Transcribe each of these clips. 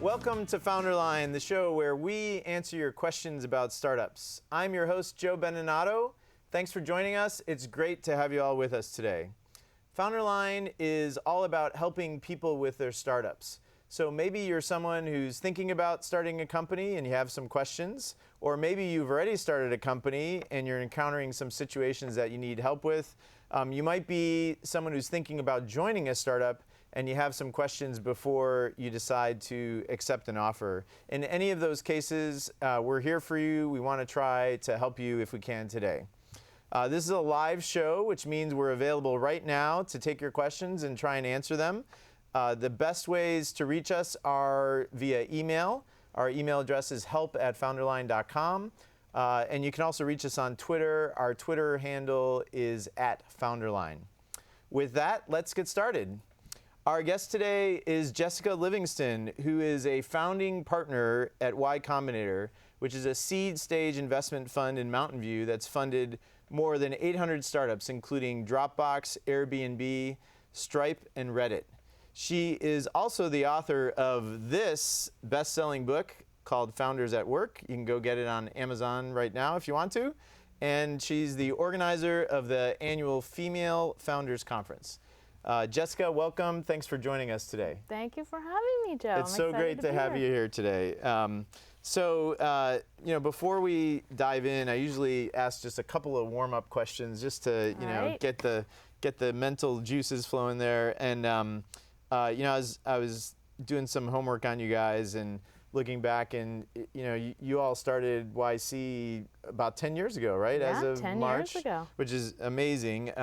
Welcome to FounderLine, the show where we answer your questions about startups. I'm your host, Joe Beninato. Thanks for joining us. It's great to have you all with us today. FounderLine is all about helping people with their startups. So maybe you're someone who's thinking about starting a company and you have some questions, or maybe you've already started a company and you're encountering some situations that you need help with. You might be someone who's thinking about joining a startup and you have some questions before you decide to accept an offer. In any of those cases, we're here for you. We want to try to help you if we can today. This is a live show, which means we're available right now to take your questions and try and answer them. The best ways to reach us are via email. Our email address is help@founderline.com. And you can also reach us on Twitter. Our Twitter handle is @FounderLine. With that, let's get started. Our guest today is Jessica Livingston, who is a founding partner at Y Combinator, which is a seed stage investment fund in Mountain View that's funded more than 800 startups, including Dropbox, Airbnb, Stripe, and Reddit. She is also the author of this best-selling book called Founders at Work. You can go get it on Amazon right now if you want to. And she's the organizer of the annual Female Founders Conference. Jessica, welcome. Thanks for joining us today. Thank you for having me, Joe. It's so great to have you here today. Before we dive in, I usually ask just a couple of warm-up questions just to, get the mental juices flowing there. And I was doing some homework on you guys and looking back, and you all started YC about 10 years ago, right? Yeah, As of 10 March, years ago. which is amazing.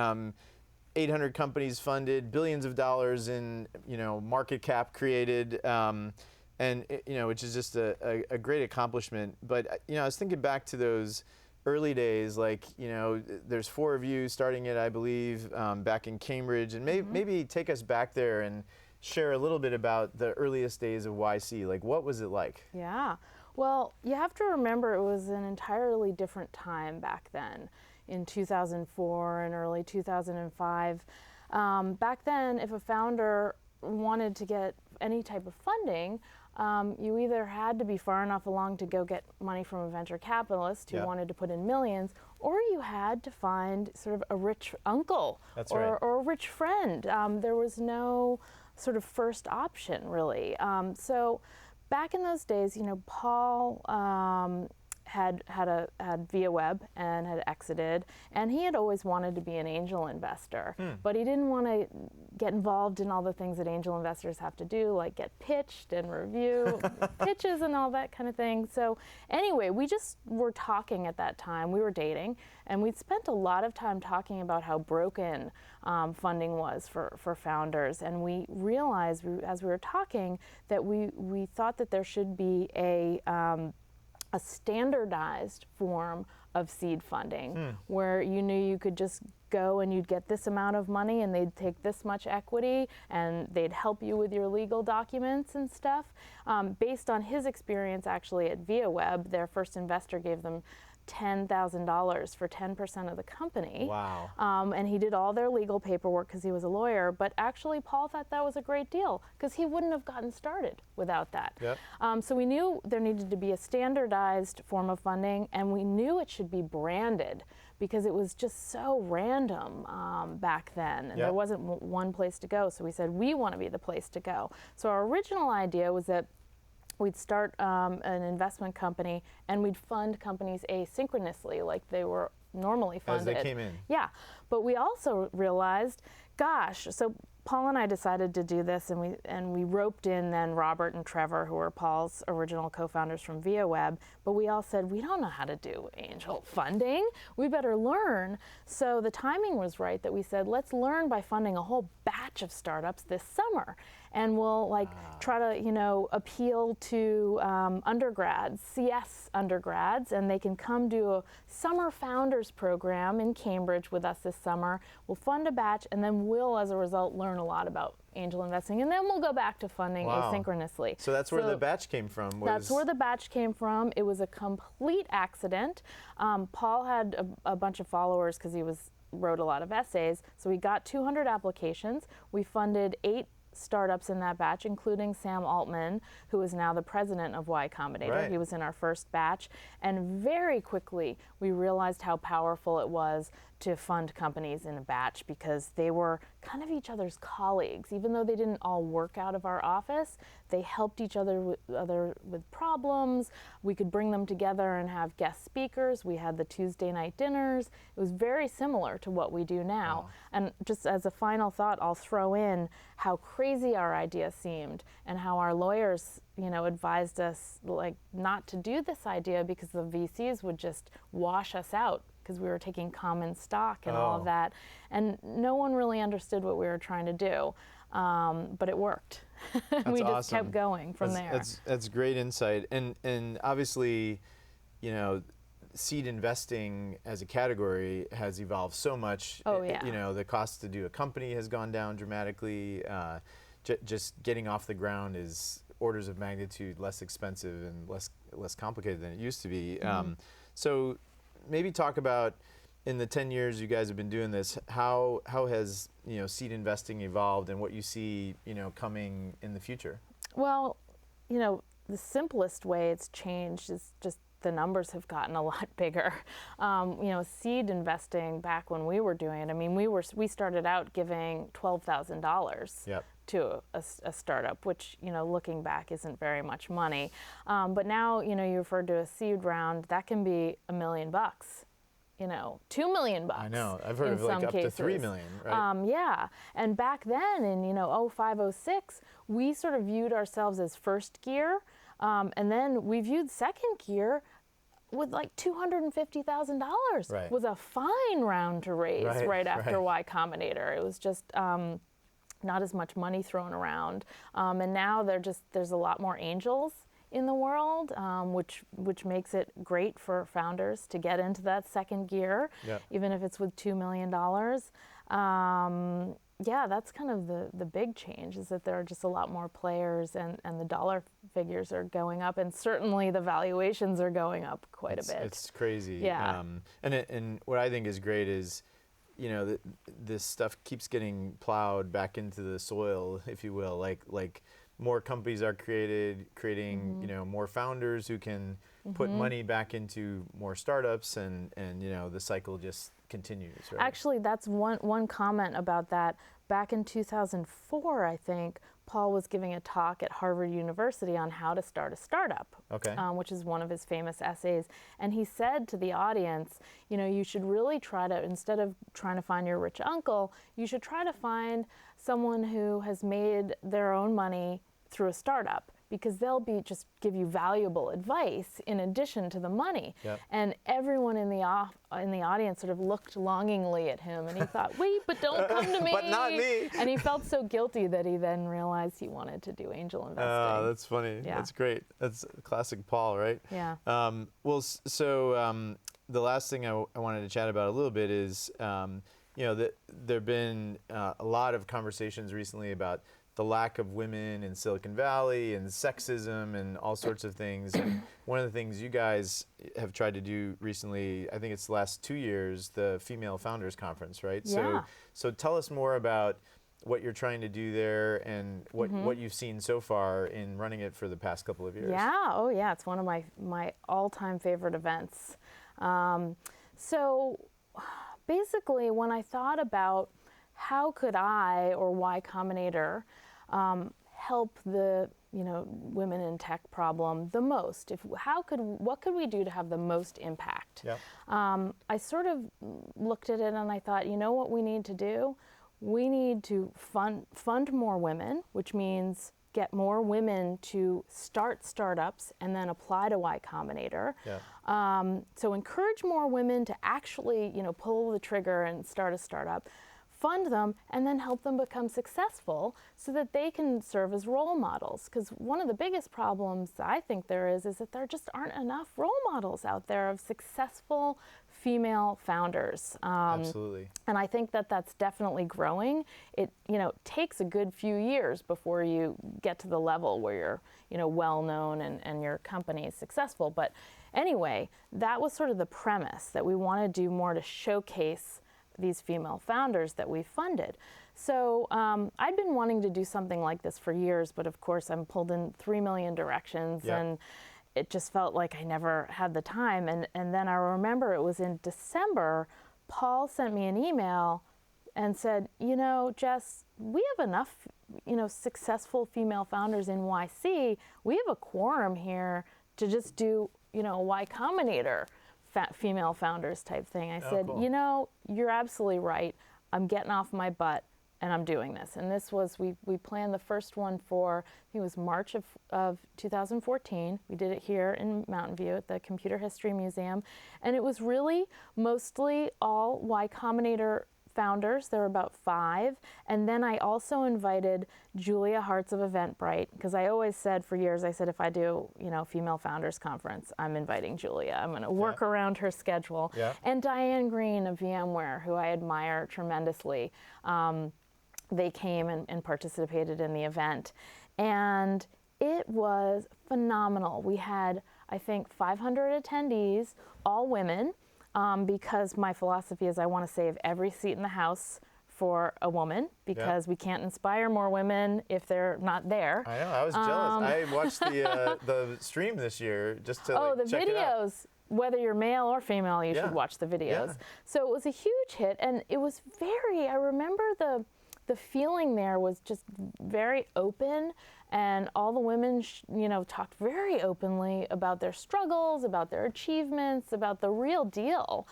800 companies funded, billions of dollars in market cap created, which is just a great accomplishment. But I was thinking back to those early days, there's 4 of you starting it, I believe, back in Cambridge, and maybe take us back there and share a little bit about the earliest days of YC. What was it like? Yeah, well, you have to remember it was an entirely different time back then. In 2004 and early 2005. Back then, if a founder wanted to get any type of funding, you either had to be far enough along to go get money from a venture capitalist who wanted to put in millions, or you had to find sort of a rich uncle or a rich friend. There was no sort of first option, really. So back in those days, Paul had Via Web and had exited, and he had always wanted to be an angel investor, but he didn't want to get involved in all the things that angel investors have to do, like get pitched and review pitches and all that kind of thing. So anyway, we just were talking at that time. We were dating, and we'd spent a lot of time talking about how broken funding was for founders, and we realized as we were talking that we thought that there should be a standardized form of seed funding where you knew you could just go and you'd get this amount of money and they'd take this much equity and they'd help you with your legal documents and stuff. Based on his experience actually at Via Web, their first investor gave them $10,000 for 10% of the company. Wow. And he did all their legal paperwork because he was a lawyer, but actually Paul thought that was a great deal because he wouldn't have gotten started without that. Yep. So we knew there needed to be a standardized form of funding, and we knew it should be branded because it was just so random back then, and there wasn't one place to go. So we said, we want to be the place to go. So our original idea was that we'd start an investment company and we'd fund companies asynchronously like they were normally funded. As they came in. Yeah, but we also realized, gosh, so Paul and I decided to do this, and we roped in then Robert and Trevor, who were Paul's original co-founders from Via Web, but we all said, we don't know how to do angel funding. We better learn. So the timing was right that we said, let's learn by funding a whole batch of startups this summer. And we'll try to, appeal to undergrads, CS undergrads, and they can come do a summer founders program in Cambridge with us this summer. We'll fund a batch, and then we'll, as a result, learn a lot about angel investing, and then we'll go back to funding asynchronously. So that's where the batch came from. That's where the batch came from. It was a complete accident. Paul had a bunch of followers because he wrote a lot of essays, so we got 200 applications. We funded 8 startups in that batch, including Sam Altman, who is now the president of Y Combinator. Right. He was in our first batch. And very quickly, we realized how powerful it was to fund companies in a batch, because they were kind of each other's colleagues. Even though they didn't all work out of our office, they helped each other with problems. We could bring them together and have guest speakers. We had the Tuesday night dinners. It was very similar to what we do now. Wow. And just as a final thought, I'll throw in how crazy our idea seemed, and how our lawyers, advised us like not to do this idea because the VCs would just wash us out, because we were taking common stock and all of that. And no one really understood what we were trying to do, but it worked. We just awesome. kept going from there. That's great insight. And obviously, seed investing as a category has evolved so much. Oh, yeah. The cost to do a company has gone down dramatically. Just getting off the ground is orders of magnitude less expensive and less complicated than it used to be. So maybe talk about, in the 10 years you guys have been doing this, how has seed investing evolved, and what you see coming in the future? Well, the simplest way it's changed is just the numbers have gotten a lot bigger. Seed investing back when we were doing it, I mean, we started out giving $12,000 Yep. to a startup, which, looking back isn't very much money. But now, you referred to a seed round, that can be $1 million, $2 million. I know, I've heard of like up to 3 million, right? Yeah, and back then in, 05, 06, we sort of viewed ourselves as first gear, and then we viewed second gear with like $250,000 Right. was a fine round to raise right after Y Combinator. It was just not as much money thrown around, and now there's a lot more angels in the world, which makes it great for founders to get into that second gear, Yep. even if it's with $2 million. Yeah, that's kind of the big change, is that there are just a lot more players, and the dollar figures are going up, and certainly the valuations are going up quite a bit. It's crazy. Yeah. And what I think is great is, this stuff keeps getting plowed back into the soil, if you will. Like more companies are creating, more founders who can put money back into more startups, and the cycle just continues, right? Actually, that's one comment about that. Back in 2004, I think, Paul was giving a talk at Harvard University on how to start a startup, Okay. Which is one of his famous essays. And he said to the audience, you should really try to, instead of trying to find your rich uncle, you should try to find someone who has made their own money through a startup, because they'll just give you valuable advice in addition to the money. Yep. And everyone in the audience sort of looked longingly at him, and he thought, wait, but don't come to me. But not me. And he felt so guilty that he then realized he wanted to do angel investing. Oh, that's funny. Yeah. That's great. That's classic Paul, right? Yeah. The last thing I wanted to chat about a little bit is, there have been a lot of conversations recently about the lack of women in Silicon Valley and sexism and all sorts of things. And one of the things you guys have tried to do recently, I think it's the last 2 years, the Female Founders Conference, right? Yeah. So tell us more about what you're trying to do there, and what you've seen so far in running it for the past couple of years. Yeah, oh yeah, it's one of my all-time favorite events. So basically, when I thought about how could I, or Y Combinator, help the women in tech problem the most? What could we do to have the most impact? Yep. I sort of looked at it and I thought, what we need to do? We need to fund more women, which means get more women to start startups and then apply to Y Combinator. Yeah. So encourage more women to actually, pull the trigger and start a startup. Fund them, and then help them become successful so that they can serve as role models. Because one of the biggest problems I think there is that there just aren't enough role models out there of successful female founders. Absolutely. And I think that's definitely growing. It takes a good few years before you get to the level where you're well known and your company is successful. But anyway, that was sort of the premise, that we want to do more to showcase these female founders that we funded. So I'd been wanting to do something like this for years, but of course I'm pulled in 3 million directions, and it just felt like I never had the time. And then I remember it was in December, Paul sent me an email and said, you know, Jess, we have enough, you know, successful female founders in YC. We have a quorum here to just do, you know, a Y Combinator female founders type thing. I said, cool. you know, you're absolutely right. I'm getting off my butt and I'm doing this. And this was, we planned the first one for, I think it was March of 2014. We did it here in Mountain View at the Computer History Museum. And it was really mostly all Y Combinator founders. There were about 5. And then I also invited Julia Hartz of Eventbrite, because I always said for years, I said, if I do, you know, female founders conference, I'm inviting Julia. I'm going to work around her schedule. And Diane Green of VMware, who I admire tremendously. They came and participated in the event. And it was phenomenal. We had, I think, 500 attendees, all women. Because my philosophy is I want to save every seat in the house for a woman, because we can't inspire more women if they're not there. I know, I was jealous. I watched the stream this year just to the check videos. it out. Whether you're male or female, you should watch the videos. So it was a huge hit, and it was very, I remember the feeling there was just very open, and all the women, you know, talked very openly about their struggles, about their achievements, about the real deal.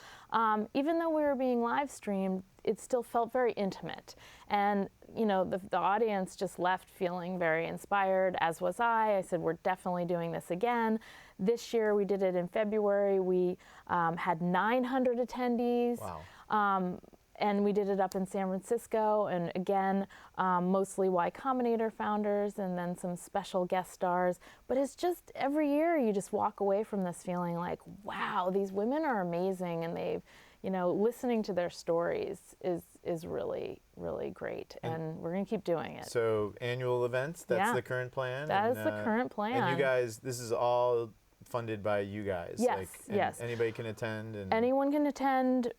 Even though we were being live streamed, it still felt very intimate. And, you know, the audience just left feeling very inspired, as was I. I said, we're definitely doing this again. This year, we did it in February. We had 900 attendees. Wow. And we did it up in San Francisco, and again, mostly Y Combinator founders, and then some special guest stars. But it's just, every year you just walk away from this feeling like, wow, these women are amazing, and they've, you know, listening to their stories is really, really great, and we're gonna keep doing it. So annual events, that's the current plan? That is the current plan. And you guys, this is all funded by you guys? Yes, yes. Anybody can attend? Anyone can attend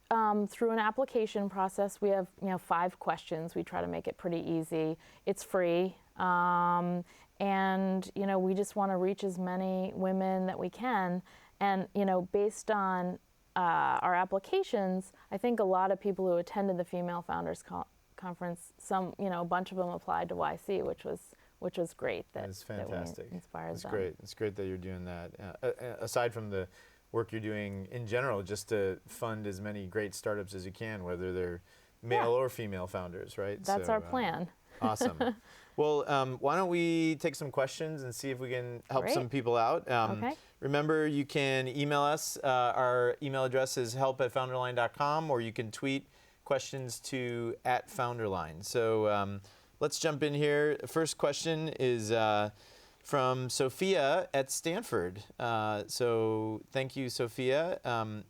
through an application process. We have, you know, 5 questions. We try to make it pretty easy. It's free. And, you know, we just want to reach as many women that we can. And, you know, based on our applications, I think a lot of people who attended the Female Founders Conference, you know, a bunch of them applied to YC, which was great. That's fantastic. That inspires them. Great. It's great that you're doing that. Aside from the work you're doing in general, just to fund as many great startups as you can, whether they're male or female founders, right? That's our plan. Awesome. Well, why don't we take some questions and see if we can help some people out. Okay. Remember, you can email us. Our email address is help@founderline.com, or you can tweet questions to @founderline. So let's jump in here. First question is from Sophia at Stanford. So thank you, Sophia.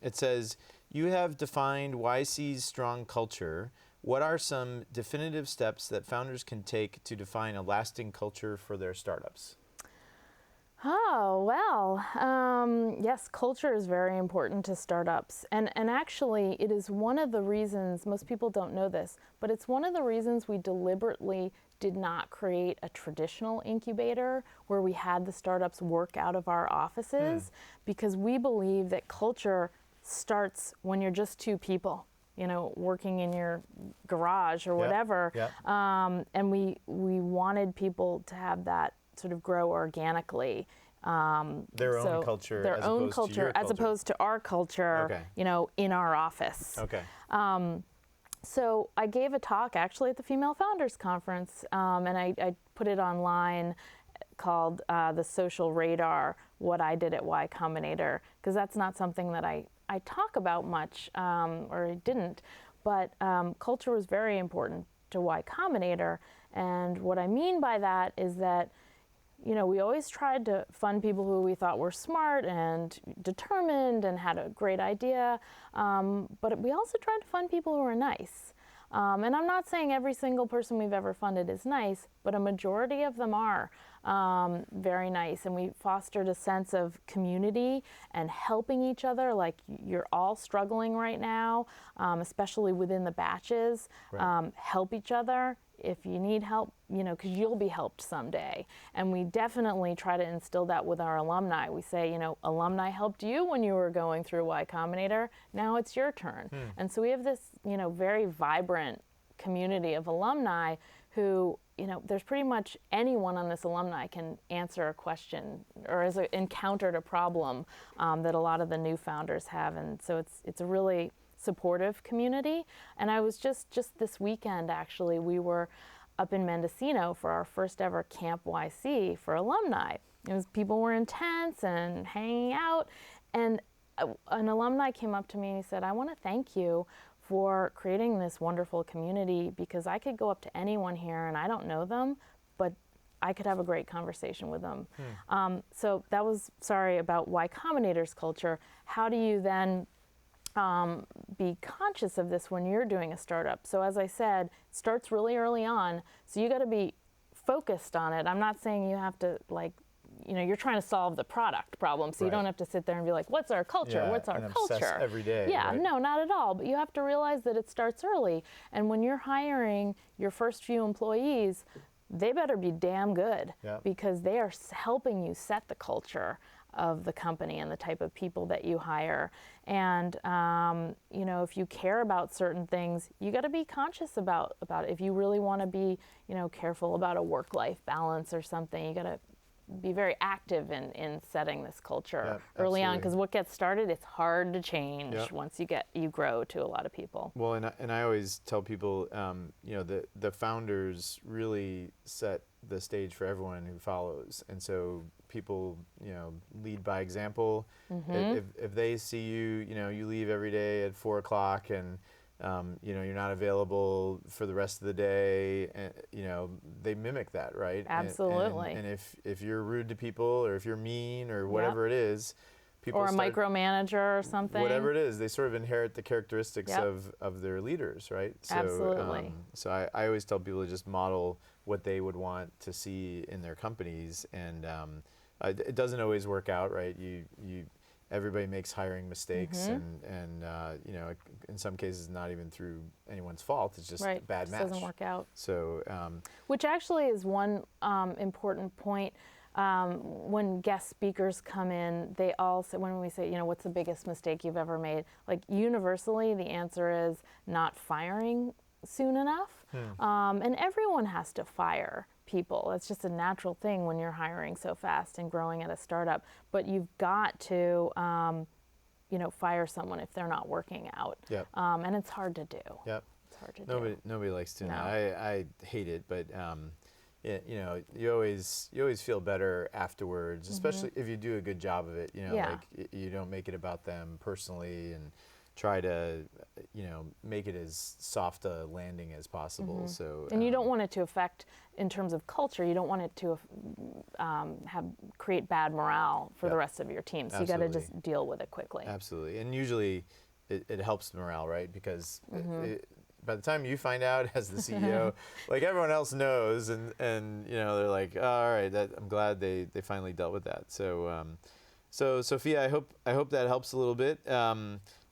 It says, you have defined YC's strong culture. What are some definitive steps that founders can take to define a lasting culture for their startups? Oh, well, yes, culture is very important to startups. And actually, it is one of the reasons, most people don't know this, but it's one of the reasons we deliberately did not create a traditional incubator where we had the startups work out of our offices, because we believe that culture starts when you're just 2 people, you know, working in your garage or whatever. And we wanted people to have that sort of grow organically. Their own culture, their own culture, as opposed to our culture, you know, in our office. So I gave a talk actually at the Female Founders Conference, and I put it online, called The Social Radar, What I Did at Y Combinator, because that's not something that I talk about much, or I didn't, but culture was very important to Y Combinator. And what I mean by that is that, you know, we always tried to fund people who we thought were smart and determined and had a great idea, but we also tried to fund people who were nice. And I'm not saying every single person we've ever funded is nice, but a majority of them are very nice. And we fostered a sense of community and helping each other. Like, you're all struggling right now, especially within the batches. Right. Help each other. If you need help, because you'll be helped someday. And we definitely try to instill that with our alumni. We say, alumni helped you when you were going through Y Combinator. Now it's your turn. And so we have this, very vibrant community of alumni who, there's pretty much anyone on this alumni can answer a question or has encountered a problem that a lot of the new founders have. And so it's a really supportive community. And I was just this weekend, actually, we were up in Mendocino for our first ever Camp YC for alumni. People were in tents and hanging out, and an alumni came up to me and he said, I want to thank you for creating this wonderful community, because I could go up to anyone here and I don't know them, but I could have a great conversation with them. So that was, sorry, about Y Combinator's culture. How do you then be conscious of this when you're doing a startup? So as I said, it starts really early on, so you got to be focused on it. I'm not saying you have to, you're trying to solve the product problem, so you don't have to sit there and be like, what's our culture? What's our culture? Obsess every day. Yeah, right? No, not at all. But you have to realize that it starts early. And when you're hiring your first few employees, they better be damn good, because they are helping you set the culture of the company and the type of people that you hire. And if you care about certain things, you got to be conscious about it. If you really want to be careful about a work-life balance or something, you got to be very active in setting this culture early on, because what gets started, it's hard to change once you grow to a lot of people. Well, and I always tell people, the founders really set the stage for everyone who follows, and so people, lead by example. If they see you, you leave every day at 4 o'clock and you're not available for the rest of the day, and they mimic that, right? Absolutely. And if you're rude to people, or if you're mean, or whatever it is, people or a micromanager or something. Whatever it is, they sort of inherit the characteristics of their leaders, right? So, absolutely. So I always tell people to just model what they would want to see in their companies, and it doesn't always work out, right? Everybody makes hiring mistakes, and in some cases not even through anyone's fault. It's just a bad match. It doesn't work out. So, which actually is one important point. When guest speakers come in, they all say, when we say, what's the biggest mistake you've ever made? Like, universally, the answer is not firing soon enough. And everyone has to fire people. It's just a natural thing when you're hiring so fast and growing at a startup. But you've got to, fire someone if they're not working out. And it's hard to do. It's hard to do. Nobody likes doing that. I hate it, but you always feel better afterwards, especially if you do a good job of it. Like, you don't make it about them personally, and try to make it as soft a landing as possible. So, and you don't want it to affect, in terms of culture, you don't want it to create bad morale for the rest of your team. So you got to just deal with it quickly. Absolutely. And usually it helps morale, right? Because by the time you find out as the CEO, like, everyone else knows, and they're like, oh, all right, I'm glad they finally dealt with that. So so Sophia, I hope that helps a little bit.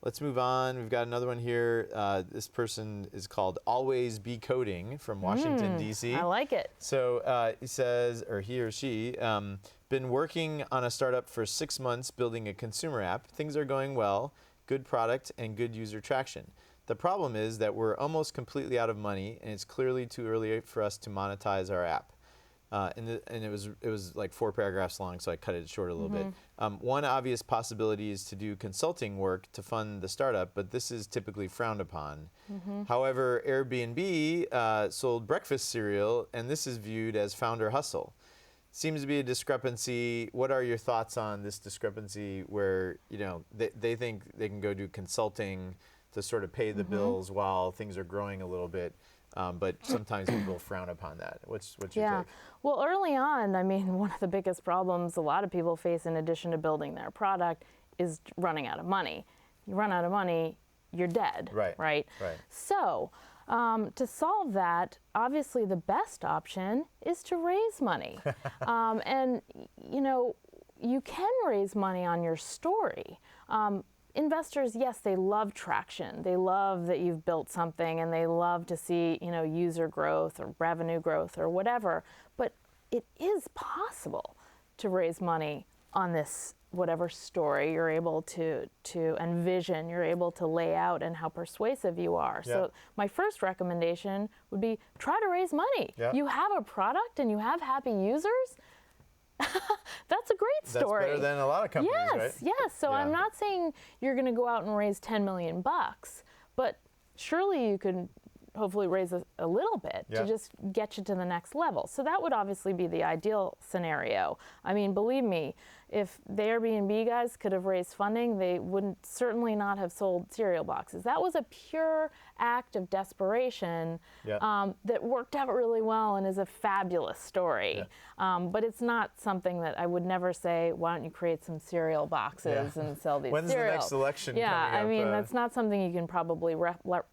Let's move on. We've got another one here. This person is called Always Be Coding from Washington, D.C. I like it. So he says, or he or she, been working on a startup for 6 months building a consumer app. Things are going well, good product and good user traction. The problem is that we're almost completely out of money, and it's clearly too early for us to monetize our app. And it was like 4 paragraphs long, so I cut it short a little bit. One obvious possibility is to do consulting work to fund the startup, but this is typically frowned upon. However, Airbnb sold breakfast cereal, and this is viewed as founder hustle. Seems to be a discrepancy. What are your thoughts on this discrepancy where they think they can go do consulting to sort of pay the bills while things are growing a little bit? But sometimes people frown upon that. What's your take? Well, early on, one of the biggest problems a lot of people face, in addition to building their product, is running out of money. You run out of money, you're dead, right? So to solve that, obviously the best option is to raise money. And, you know, you can raise money on your story. Investors, yes, they love traction. They love that you've built something, and they love to see, you know, user growth or revenue growth or whatever. But it is possible to raise money on this whatever story you're able to envision, you're able to lay out, and how persuasive you are. Yeah. So my first recommendation would be try to raise money. Yeah. You have a product and you have happy users. That's a great story. That's better than a lot of companies, yes, right? Yes, so Yeah. I'm not saying you're going to go out and raise 10 million bucks, but surely you could hopefully raise a little bit Yeah. to just get you to the next level. So that would obviously be the ideal scenario. I mean, believe me, if the Airbnb guys could have raised funding, they wouldn't certainly not have sold cereal boxes. That was a pure act of desperation Yeah. that worked out really well and is a fabulous story. Yeah. But it's not something that I would never say, why don't you create some cereal boxes and sell these When's cereals? the next election Yeah, coming up? I mean, that's not something you can probably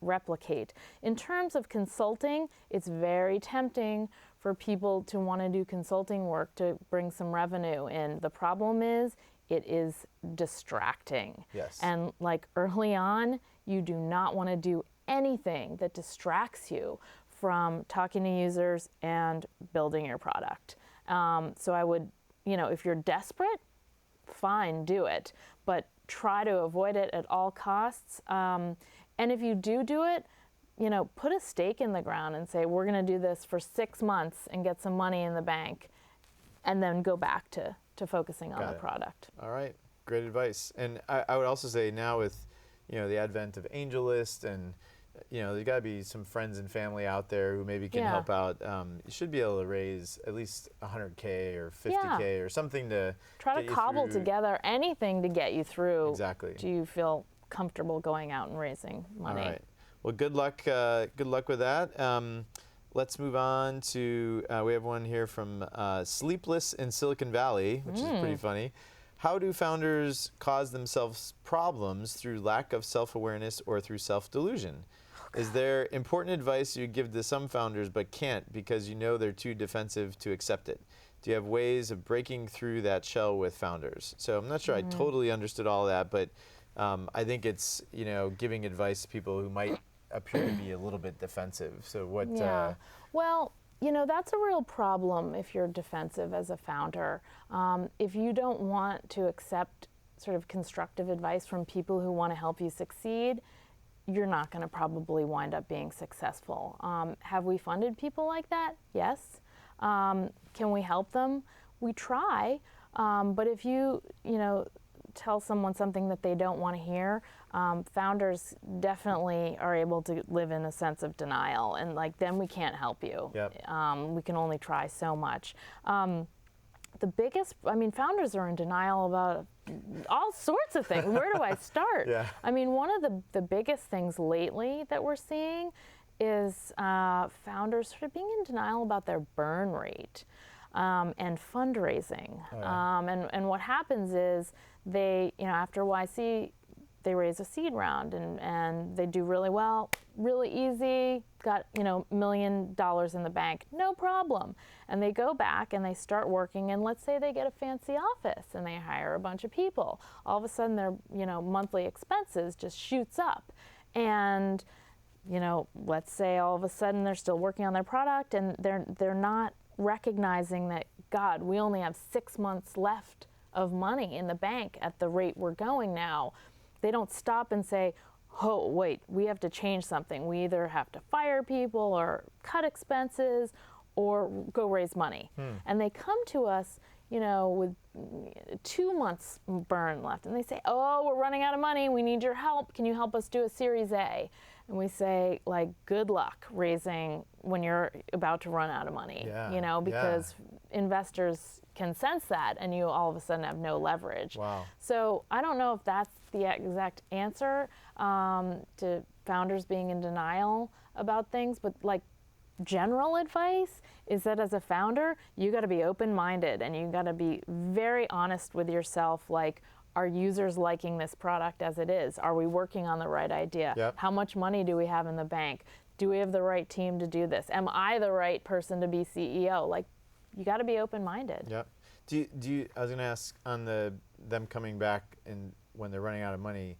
replicate. In terms of consulting, it's very tempting for people to want to do consulting work to bring some revenue in. The problem is it is distracting. Yes. And like early on, you do not want to do anything that distracts you from talking to users and building your product. So I would, you know, if you're desperate, fine, do it, but try to avoid it at all costs. And if you do it, you know, put a stake in the ground and say, we're going to do this for 6 months and get some money in the bank, and then go back to focusing on the product. All right, great advice. And I would also say now with, you know, the advent of AngelList, and, you know, there's got to be some friends and family out there who maybe can help out. You should be able to raise at least 100K or 50K or something to try to cobble together anything to get you through. Exactly. Do you feel comfortable going out and raising money? All right. Well, good luck with that. Let's move on to, we have one here from Sleepless in Silicon Valley, which is pretty funny. How do founders cause themselves problems through lack of self-awareness or through self-delusion? Is there important advice you give to some founders but can't because you know they're too defensive to accept it? Do you have ways of breaking through that shell with founders? So I'm not sure I totally understood all of that, but I think it's, you know, giving advice to people who might appear to be a little bit defensive. So what? Yeah. Well, you know, that's a real problem if you're defensive as a founder. If you don't want to accept sort of constructive advice from people who want to help you succeed, you're not going to probably wind up being successful. Have we funded people like that? Yes. Can we help them? We try. But if you know, tell someone something that they don't want to hear, founders definitely are able to live in a sense of denial, and like then we can't help you. Yep. We can only try so much. The biggest, I mean, founders are in denial about all sorts of things. Where do I start? Yeah. I mean, one of the biggest things lately that we're seeing is founders sort of being in denial about their burn rate. And fundraising. Oh, yeah. And what happens is they, you know, after YC, they raise a seed round and they do really well, really easy, got, you know, $1 million in the bank, no problem. And they go back and they start working, and let's say they get a fancy office and they hire a bunch of people. All of a sudden their, you know, monthly expenses just shoots up. And, you know, let's say all of a sudden they're still working on their product and they're not recognizing that, God, we only have 6 months left of money in the bank at the rate we're going now. They don't stop and say, oh, wait, we have to change something. We either have to fire people or cut expenses or go raise money. And they come to us, you know, with 2 months burn left. And they say, oh, we're running out of money. We need your help. Can you help us do a Series A? And we say, like, good luck raising when you're about to run out of money, you know, because investors can sense that and you all of a sudden have no leverage. Wow. So I don't know if that's the exact answer to founders being in denial about things, but like general advice is that as a founder, you got to be open-minded and you got to be very honest with yourself, like, are users liking this product as it is? Are we working on the right idea? Yep. How much money do we have in the bank? do we have the right team to do this? Am I the right person to be CEO? Like, you got to be open-minded. Yep. I was going to ask on them coming back and when they're running out of money,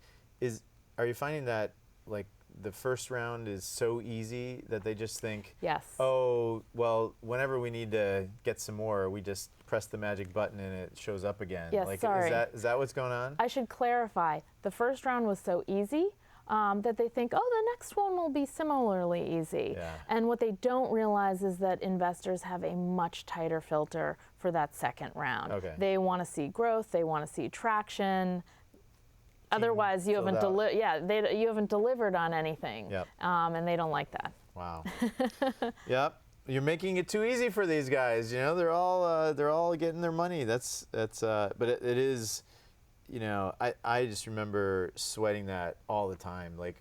are you finding that like the first round is so easy that they just think, yes, oh, well, whenever we need to get some more, we just press the magic button and it shows up again? Yes, like, sorry. Is that what's going on? I should clarify. The first round was so easy that they think, oh, the next one will be similarly easy. Yeah. And what they don't realize is that investors have a much tighter filter for that second round. Okay. They want to see growth. They want to see traction. Otherwise, you haven't you haven't delivered on anything. Yep. And they don't like that. Wow. Yep. You're making it too easy for these guys. You know, they're all getting their money. But it is, you know, I just remember sweating that all the time. Like,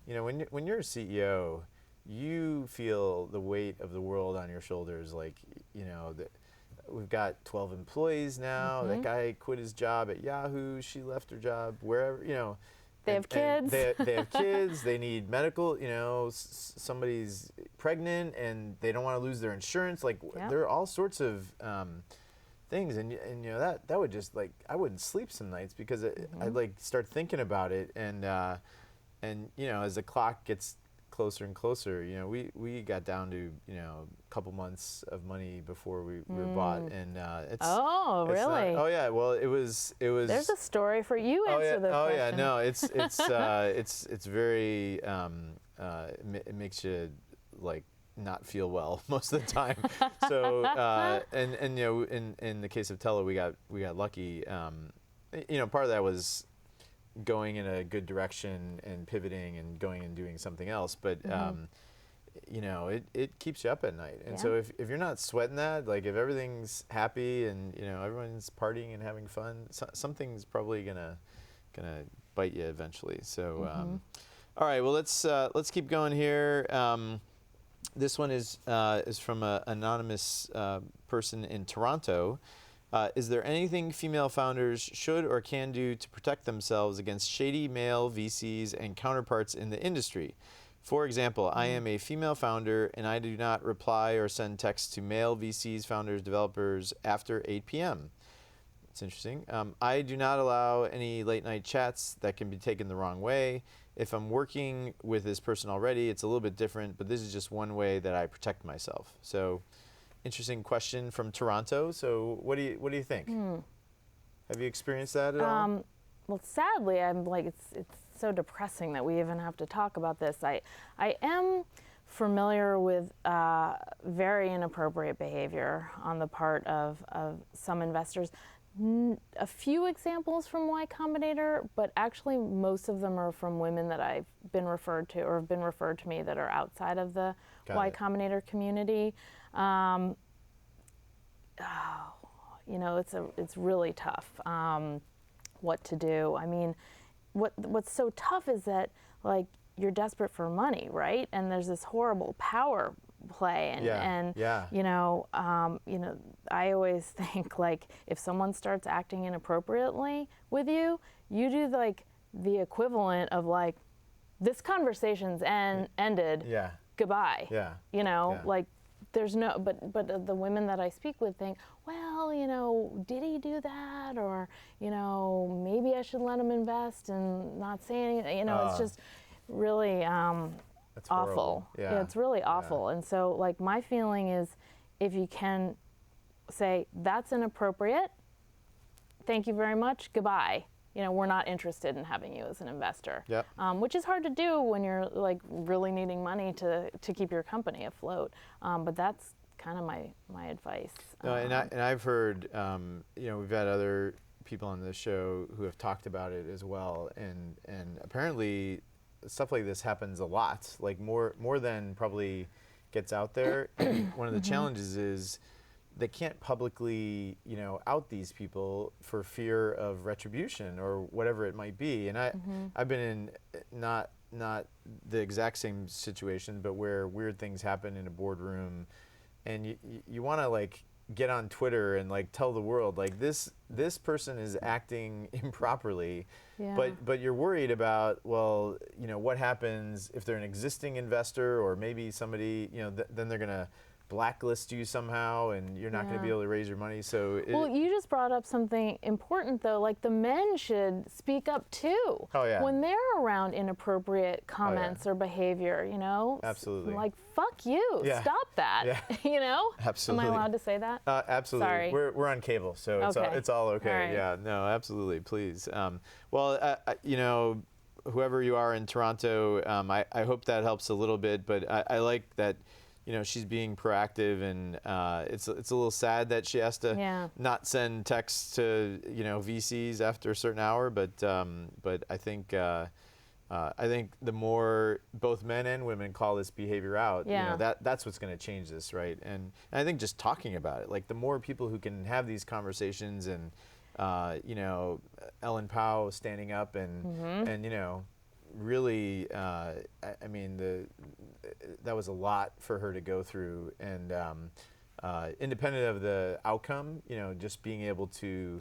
you know, when you're a CEO, you feel the weight of the world on your shoulders. Like, you know, we've got 12 employees now. That guy quit his job at Yahoo. She left her job wherever, you know. They have kids. They have kids. They need medical, you know, somebody's pregnant and they don't want to lose their insurance. Like, there are all sorts of things. And you know, that would just, like, I wouldn't sleep some nights because I'd, like, start thinking about it. And you know, as the clock gets closer and closer, you know, we got down to, you know, a couple months of money before we were bought, and it's really? Oh yeah, well it was There's a story for you. Answer the question. Yeah, no, it's very it makes you like not feel well most of the time. So and you know, in the case of Tello, we got lucky. You know, part of that was going in a good direction and pivoting and going and doing something else, but you know, it keeps you up at night. And so if you're not sweating that, like if everything's happy and, you know, everyone's partying and having fun, something's probably gonna bite you eventually. So all right, well, let's keep going here. This one is from an anonymous person in Toronto. Is there anything female founders should or can do to protect themselves against shady male VCs and counterparts in the industry? For example, I am a female founder and I do not reply or send texts to male VCs, founders, developers after 8 p.m. It's interesting. I do not allow any late night chats that can be taken the wrong way. If I'm working with this person already, it's a little bit different, but this is just one way that I protect myself. So, interesting question from Toronto. So what do you think? Have you experienced that at all? Well, sadly, I'm like, it's so depressing that we even have to talk about this. I am familiar with very inappropriate behavior on the part of some investors. A few examples from Y Combinator, but actually most of them are from women that I've been referred to or have been referred to me that are outside of the Y Combinator community. You know, it's really tough what to do. I mean, what's so tough is that, like, you're desperate for money, right? And there's this horrible power play, and you know, I always think, like, if someone starts acting inappropriately with you, you do like the equivalent of like, this conversation's ended. Yeah. Goodbye. Yeah. You know, like, there's no, but the women that I speak with think, well, you know, did he do that? Or, you know, maybe I should let him invest and not say anything. You know, it's just really That's awful. horrible. Yeah, it's really awful. And so, like, my feeling is, if you can say, that's inappropriate, thank you very much, goodbye. You know, we're not interested in having you as an investor. Yep. Which is hard to do when you're, like, really needing money to keep your company afloat. But that's kind of my advice. No, and I've heard, you know, we've had other people on this show who have talked about it as well, and apparently stuff like this happens a lot, like more than probably gets out there. And one of the challenges is they can't publicly, you know, out these people for fear of retribution or whatever it might be. And I've been in not the exact same situation, but where weird things happen in a boardroom, and you want to, like, get on Twitter and like tell the world like this person is acting improperly, Yeah. but you're worried about, well, what happens if they're an existing investor, or maybe somebody, then they're gonna blacklist you somehow and you're not going to be able to raise your money. So well, you just brought up something important though, like the men should speak up too. Oh, yeah. When they're around inappropriate comments or behavior, Absolutely. like fuck you, stop that. Yeah. Absolutely. Am I allowed to say that? Absolutely. Sorry. We're on cable, so it's all okay. All right. Yeah, no, absolutely, please. Well, whoever you are in Toronto, I hope that helps a little bit, but I like that she's being proactive, and it's a little sad that she has to not send texts to VCs after a certain hour, but I think the more both men and women call this behavior out, that's what's going to change this, right? And I think just talking about it, like the more people who can have these conversations, and Ellen Powell standing up and really, that was a lot for her to go through, and independent of the outcome, just being able to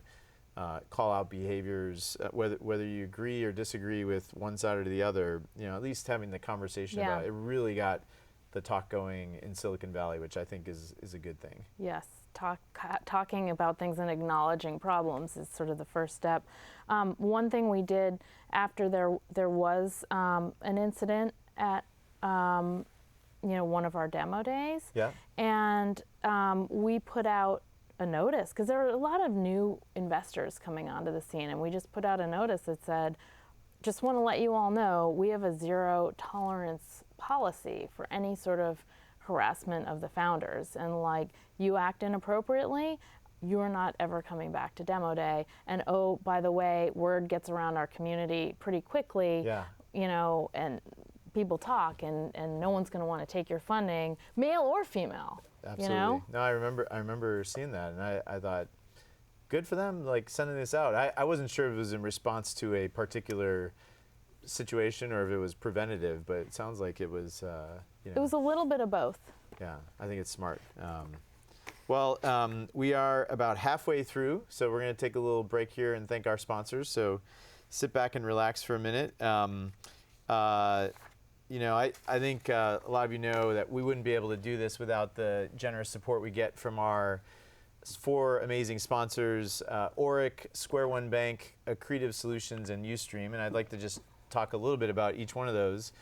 call out behaviors, whether you agree or disagree with one side or the other, at least having the conversation about it really got the talk going in Silicon Valley, which I think is a good thing. Yes, talking about things and acknowledging problems is sort of the first step. One thing we did after there was an incident at one of our demo days, and we put out a notice, because there were a lot of new investors coming onto the scene, and we just put out a notice that said, just want to let you all know we have a zero tolerance policy for any sort of harassment of the founders, and like, you act inappropriately, you're not ever coming back to demo day. And oh, by the way, word gets around our community pretty quickly, and people talk, and no one's going to want to take your funding, male or female. Absolutely. No, I remember seeing that, and I thought, good for them, like sending this out. I wasn't sure if it was in response to a particular situation or if it was preventative, but it sounds like it was. It was a little bit of both. Yeah, I think it's smart. We are about halfway through, so we're going to take a little break here and thank our sponsors. So sit back and relax for a minute. I think a lot of you know that we wouldn't be able to do this without the generous support we get from our 4 amazing sponsors, Oric, Square One Bank, Accretive Solutions, and Ustream. And I'd like to just talk a little bit about each one of those.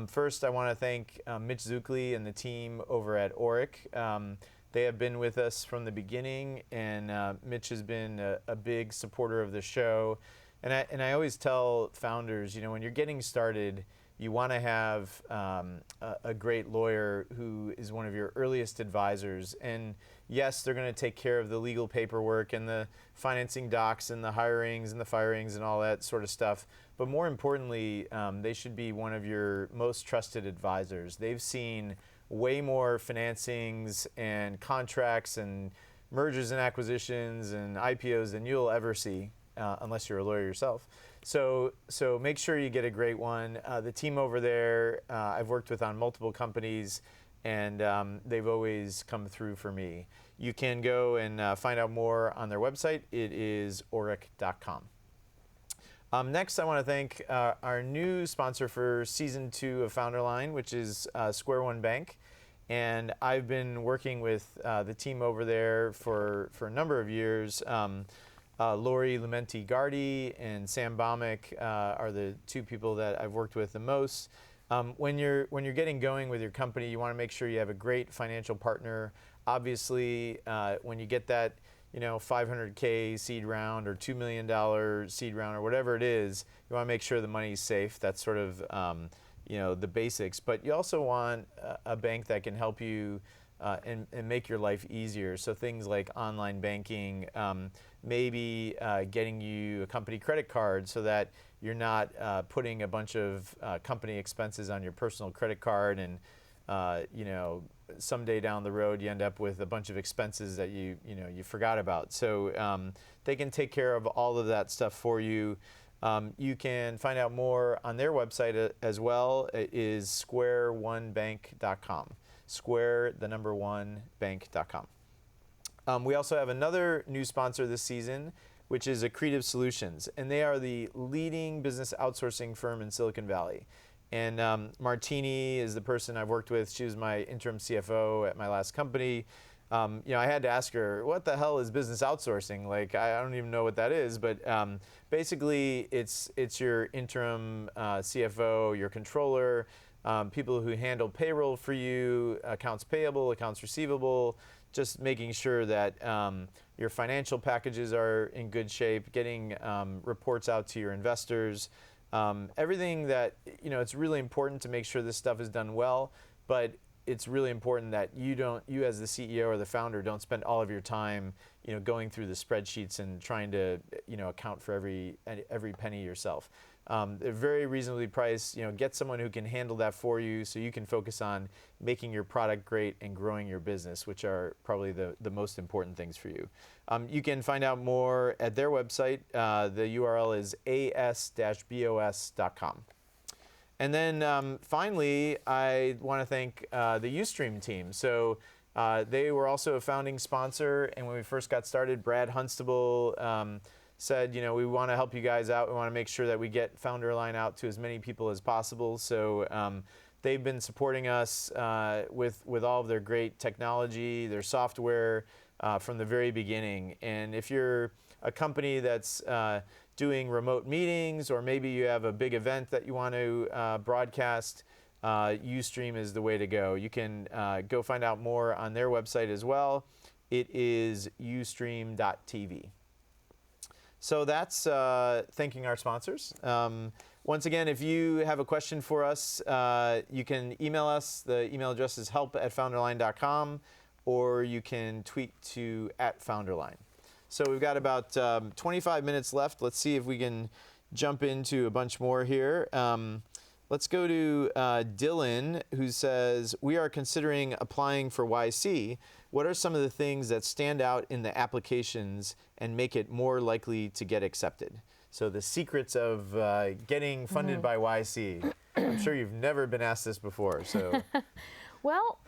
First, I want to thank Mitch Zuckley and the team over at Oric. They have been with us from the beginning, and Mitch has been a big supporter of the show. And I always tell founders, when you're getting started, you want to have a great lawyer who is one of your earliest advisors. And yes, they're going to take care of the legal paperwork and the financing docs and the hirings and the firings and all that sort of stuff. But more importantly, they should be one of your most trusted advisors. They've seen way more financings and contracts and mergers and acquisitions and IPOs than you'll ever see, unless you're a lawyer yourself. So make sure you get a great one. The team over there, I've worked with on multiple companies, and they've always come through for me. You can go and find out more on their website. It is oric.com. Next, I want to thank our new sponsor for Season 2 of FounderLine, which is Square One Bank. And I've been working with the team over there for a number of years. Lori Lumenti-Gardi and Sam Baumick are the 2 people that I've worked with the most. When you're getting going with your company, you want to make sure you have a great financial partner. Obviously, when you get that $500K seed round or $2 million seed round or whatever it is, you want to make sure the money's safe. That's sort of the basics. But you also want a bank that can help you and make your life easier. So things like online banking, maybe getting you a company credit card so that you're not putting a bunch of company expenses on your personal credit card, and someday down the road you end up with a bunch of expenses that you forgot about. So they can take care of all of that stuff for you. You can find out more on their website as well. It is squareonebank.com. Square1bank.com. We also have another new sponsor this season, which is Accretive Solutions, and they are the leading business outsourcing firm in Silicon Valley. And Martini is the person I've worked with. She was my interim CFO at my last company. I had to ask her, what the hell is business outsourcing? Like, I don't even know what that is, but basically it's your interim CFO, your controller, people who handle payroll for you, accounts payable, accounts receivable, just making sure that your financial packages are in good shape, getting reports out to your investors, everything that, it's really important to make sure this stuff is done well, but it's really important that you as the CEO or the founder don't spend all of your time, going through the spreadsheets and trying to, account for every penny yourself. They're very reasonably priced. Get someone who can handle that for you, so you can focus on making your product great and growing your business, which are probably the most important things for you. You can find out more at their website. The URL is as-bos.com. And then finally, I want to thank the Ustream team. So they were also a founding sponsor, and when we first got started, Brad Hunstable said, we want to help you guys out. We want to make sure that we get FounderLine out to as many people as possible. So they've been supporting us with all of their great technology, their software from the very beginning. And if you're a company that's doing remote meetings, or maybe you have a big event that you want to broadcast, Ustream is the way to go. You can go find out more on their website as well. It is ustream.tv. So that's thanking our sponsors. Once again, if you have a question for us, you can email us. The email address is help@founderline.com, or you can tweet to @founderline. So we've got about 25 minutes left. Let's see if we can jump into a bunch more here. Let's go to Dylan, who says, we are considering applying for YC. What are some of the things that stand out in the applications and make it more likely to get accepted? So the secrets of getting funded by YC. I'm sure you've never been asked this before. So, Well,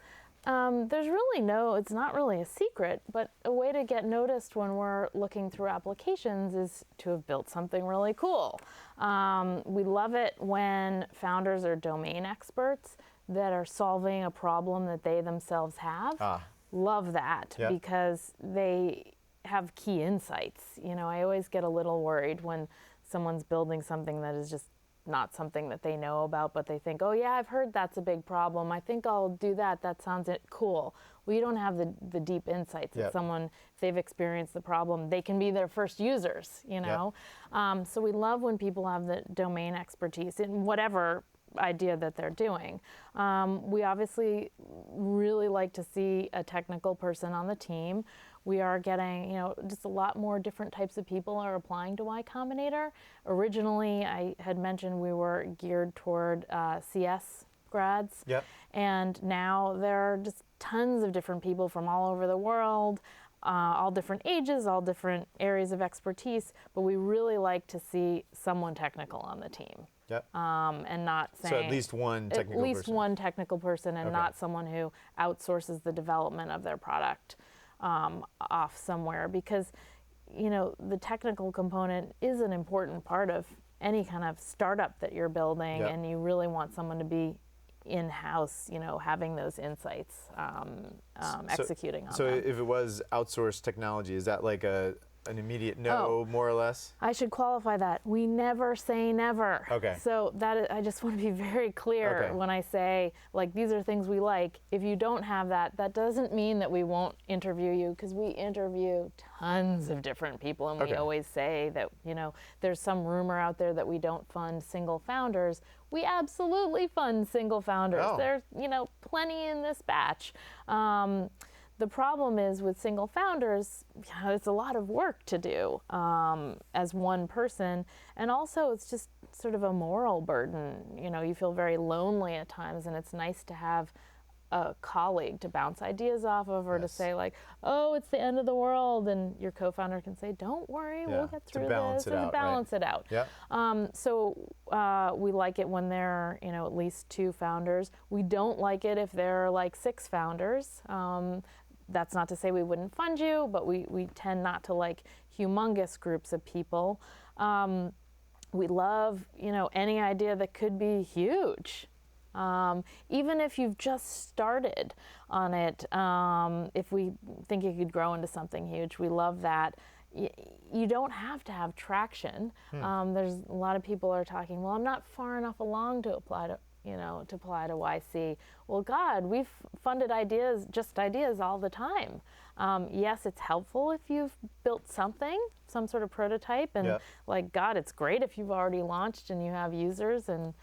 it's not really a secret, but a way to get noticed when we're looking through applications is to have built something really cool. We love it when founders are domain experts that are solving a problem that they themselves have. Love that, because they have key insights. I always get a little worried when someone's building something that is just not something that they know about, but they think, oh yeah, I've heard that's a big problem. I think I'll do that. That sounds cool. Well, you don't have the deep insights that someone, if they've experienced the problem, they can be their first users, So we love when people have the domain expertise in whatever idea that they're doing. We obviously really like to see a technical person on the team. We are getting, just a lot more different types of people are applying to Y Combinator. Originally, I had mentioned we were geared toward CS grads. And now there are just tons of different people from all over the world, all different ages, all different areas of expertise, but we really like to see someone technical on the team. And not saying... So at least one technical person. At least one technical person, and not someone who outsources the development of their product off somewhere, because the technical component is an important part of any kind of startup that you're building, and you really want someone to be in-house, having those insights, executing on them. So if it was outsourced technology, is that like an immediate no, more or less? I should qualify that. We never say never. So I just want to be very clear when I say, like, these are things we like. If you don't have that, that doesn't mean that we won't interview you, because we interview tons of different people, and we always say that, there's some rumor out there that we don't fund single founders. We absolutely fund single founders. There's, plenty in this batch. The problem is with single founders, it's a lot of work to do as one person, and also it's just sort of a moral burden. You feel very lonely at times, and it's nice to have a colleague to bounce ideas off of, or to say, like, oh, it's the end of the world, and your co-founder can say, don't worry, we'll get through this, and balance it out. So we like it when there are, at least 2 founders. We don't like it if there are like 6 founders. That's not to say we wouldn't fund you, but we tend not to like humongous groups of people. We love, any idea that could be huge. Even if you've just started on it, if we think it could grow into something huge, we love that. You don't have to have traction. There's a lot of people are talking, well, I'm not far enough along to apply to YC. Well, God, we've funded ideas all the time. Yes, it's helpful if you've built something, some sort of prototype, and like, God, it's great if you've already launched and you have users and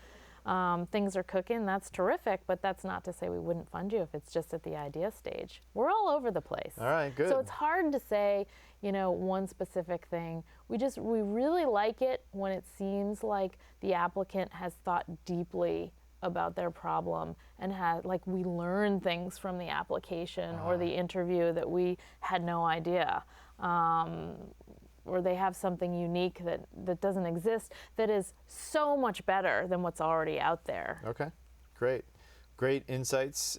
things are cooking. That's terrific, but that's not to say we wouldn't fund you if it's just at the idea stage. We're all over the place. All right, good. So it's hard to say, one specific thing. We really like it when it seems like the applicant has thought deeply about their problem and we learn things from the application or the interview that we had no idea. Or they have something unique that doesn't exist that is so much better than what's already out there. Okay, great insights.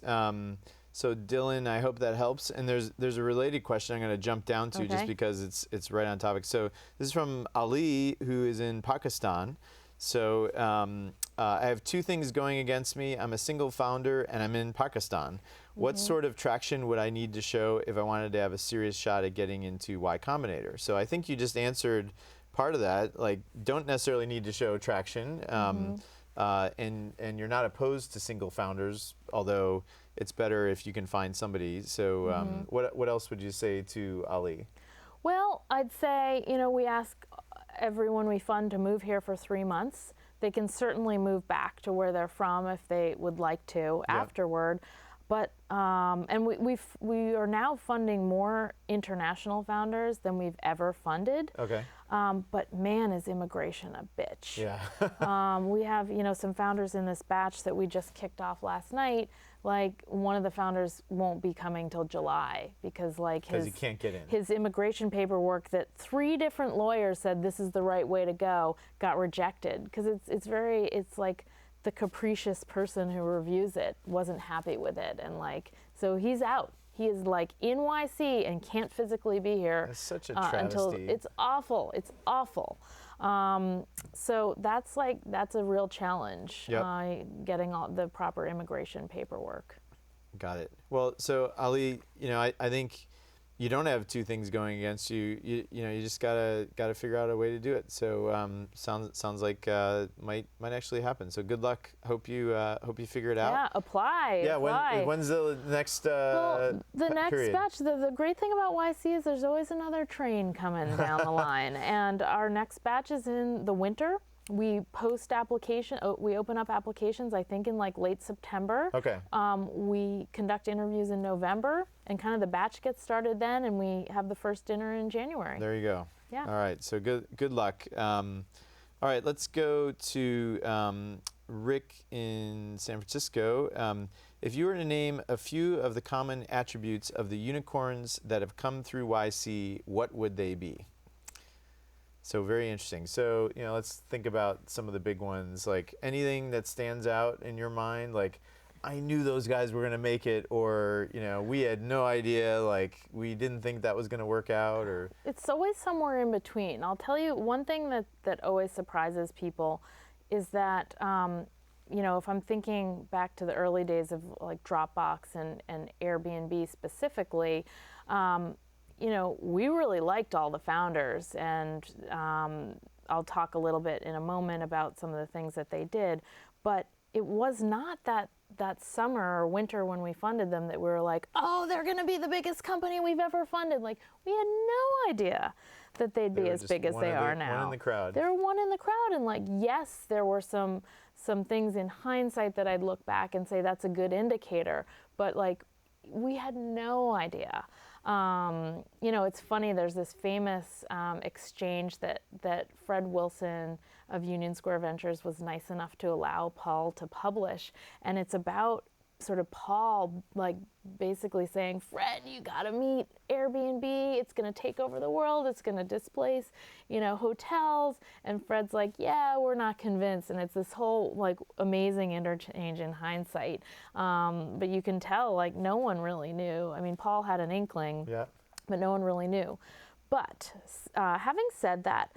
So Dylan, I hope that helps. And there's a related question I'm going to jump down to just because it's right on topic. So this is from Ali, who is in Pakistan. So I have two things going against me. I'm a single founder and I'm in Pakistan. What sort of traction would I need to show if I wanted to have a serious shot at getting into Y Combinator? So I think you just answered part of that. Like, don't necessarily need to show traction, and you're not opposed to single founders, although it's better if you can find somebody. So what else would you say to Ali? Well, I'd say, we ask everyone we fund to move here for 3 months. They can certainly move back to where they're from if they would like to afterward. But and we are now funding more international founders than we've ever funded. Okay. But man, is immigration a bitch. Yeah. We have some founders in this batch that we just kicked off last night. Like, one of the founders won't be coming till July because he can't get in. His immigration paperwork that 3 different lawyers said this is the right way to go got rejected because it's like the capricious person who reviews it wasn't happy with it, and so he's out. He is in YC and can't physically be here. That's such a travesty. Until it's awful. It's awful. So that's a real challenge. Getting all the proper immigration paperwork. Got it. Well, so Ali, I think you don't have two things going against you. You just gotta figure out a way to do it. So sounds like might actually happen. So good luck. Hope you figure it out. Yeah, apply. Yeah. Apply. When's the next? The next period? batch. The great thing about YC is there's always another train coming down the line, and our next batch is in the winter. We post application. We open up applications, I think, in late September. Okay. We conduct interviews in November, and kind of the batch gets started then, and we have the first dinner in January. There you go. Yeah. All right. So good luck. All right. Let's go to Rick in San Francisco. If you were to name a few of the common attributes of the unicorns that have come through YC, what would they be? So very interesting. So, let's think about some of the big ones, like anything that stands out in your mind, like, I knew those guys were going to make it, or, we had no idea, like, we didn't think that was going to work out, or... It's always somewhere in between. I'll tell you one thing that always surprises people is that, if I'm thinking back to the early days of Dropbox and Airbnb specifically, we really liked all the founders, and I'll talk a little bit in a moment about some of the things that they did, but it was not that summer or winter when we funded them that we were like, oh, they're going to be the biggest company we've ever funded. We had no idea that they'd be as big as they are now. One in the crowd. They were one in the crowd, and yes, there were some things in hindsight that I'd look back and say that's a good indicator, but we had no idea. It's funny, there's this famous exchange that Fred Wilson of Union Square Ventures was nice enough to allow Paul to publish, and it's about sort of Paul like basically saying, Fred, you gotta meet Airbnb. It's gonna take over the world. It's gonna displace, hotels. And Fred's like, yeah, we're not convinced. And it's this whole like amazing interchange in hindsight. But you can tell like no one really knew. I mean, Paul had an inkling, but no one really knew. But having said that,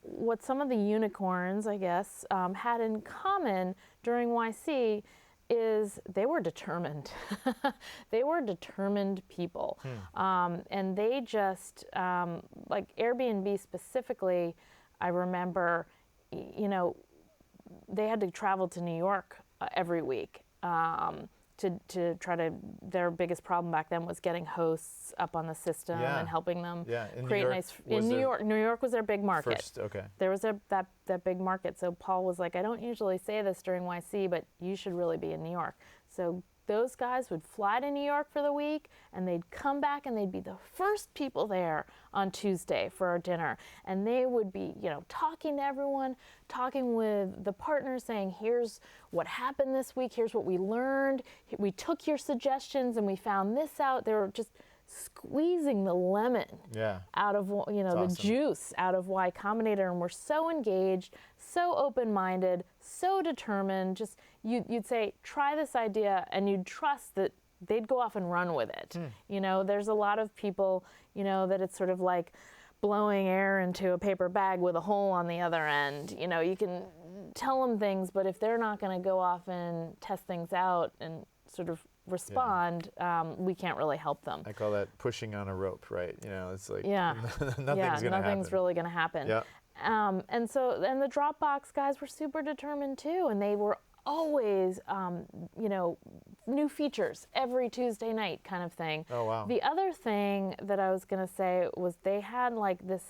what some of the unicorns, I guess, had in common during YC is they were determined. They were determined people. And they just, like Airbnb specifically, I remember, they had to travel to New York every week to try to, their biggest problem back then was getting hosts up on the system and helping them create nice. New York was their big market. First, okay. There was that big market. So Paul was like, I don't usually say this during YC, but you should really be in New York. So those guys would fly to New York for the week, and they'd come back, and they'd be the first people there on Tuesday for our dinner. And they would be, talking to everyone, talking with the partners, saying, here's what happened this week, here's what we learned, we took your suggestions, and we found this out. They were just squeezing the lemon out of, the juice out of Y Combinator, and we're so engaged, so open-minded, so determined. Just you'd say, try this idea, and you'd trust that they'd go off and run with it. There's a lot of people, that it's sort of like blowing air into a paper bag with a hole on the other end. You can tell them things, but if they're not going to go off and test things out and sort of respond, we can't really help them. I call that pushing on a rope, right? It's like nothing's really going to happen. And the Dropbox guys were super determined too, and they were always, new features every Tuesday night kind of thing. Oh, wow. The other thing that I was going to say was they had like this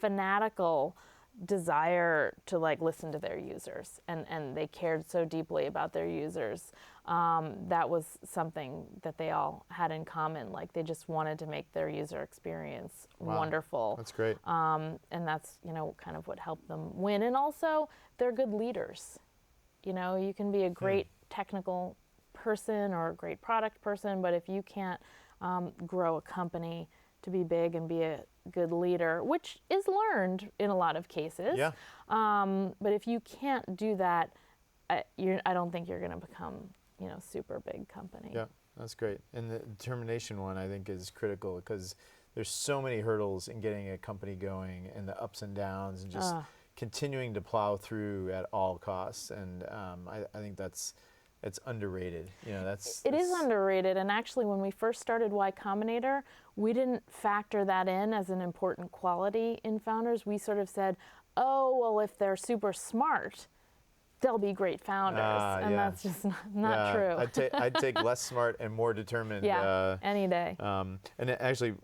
fanatical desire to like listen to their users, and they cared so deeply about their users. That was something that they all had in common. Like they just wanted to make their user experience wonderful. That's great. And that's, kind of what helped them win. And also they're good leaders. You can be a great technical person or a great product person, but if you can't grow a company to be big and be a good leader, which is learned in a lot of cases. But if you can't do that, I don't think you're going to become, super big company. Yeah, that's great. And the determination one, I think, is critical because there's so many hurdles in getting a company going, and the ups and downs, and just continuing to plow through at all costs. And I think it's underrated. It is underrated. And actually, when we first started Y Combinator, we didn't factor that in as an important quality in founders. We sort of said, oh, well, if they're super smart, they'll be great founders. And that's just not true. I'd take less smart and more determined. Any day. And actually,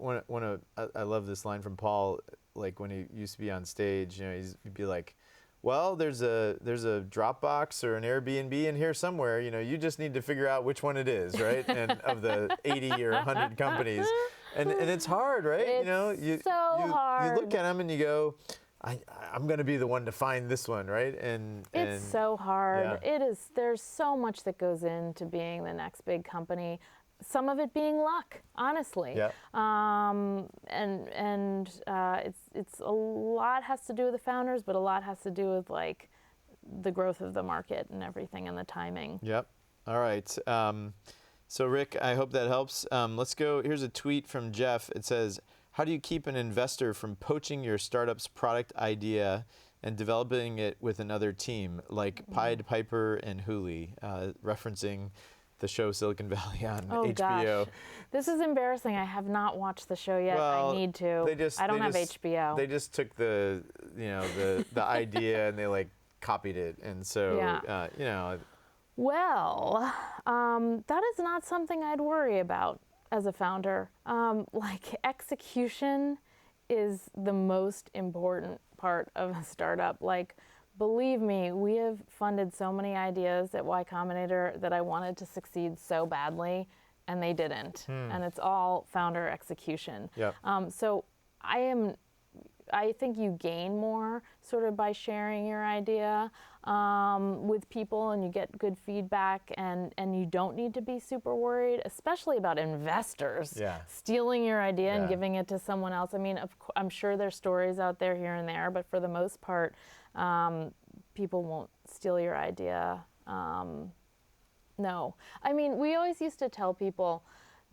I love this line from Paul, like when he used to be on stage, he'd be like, well, there's a Dropbox or an Airbnb in here somewhere. You just need to figure out which one it is, right? And of the 80 or 100 companies, and it's hard, right? It's hard. You look at them and you go, I'm going to be the one to find this one, right? And it's so hard. It is. There's so much that goes into being the next big company. Some of it being luck, honestly. It's a lot has to do with the founders, but a lot has to do with like the growth of the market and everything and the timing. Yep. All right. So Rick, I hope that helps. Let's go. Here's a tweet from Jeff. It says, how do you keep an investor from poaching your startup's product idea and developing it with another team like Pied Piper and Hooli, referencing the show Silicon Valley on HBO. Gosh. This is embarrassing. I have not watched the show yet. I need to. I don't have HBO. They just took the idea and they like copied it, and so Well, that is not something I'd worry about as a founder. Like execution is the most important part of a startup. Like, believe me, we have funded so many ideas at Y Combinator that I wanted to succeed so badly, and they didn't. And it's all founder execution. So I I think you gain more sort of by sharing your idea with people, and you get good feedback, and you don't need to be super worried, especially about investors stealing your idea and giving it to someone else. I mean, I'm sure there's stories out there here and there, but for the most part, people won't steal your idea. No. I mean, we always used to tell people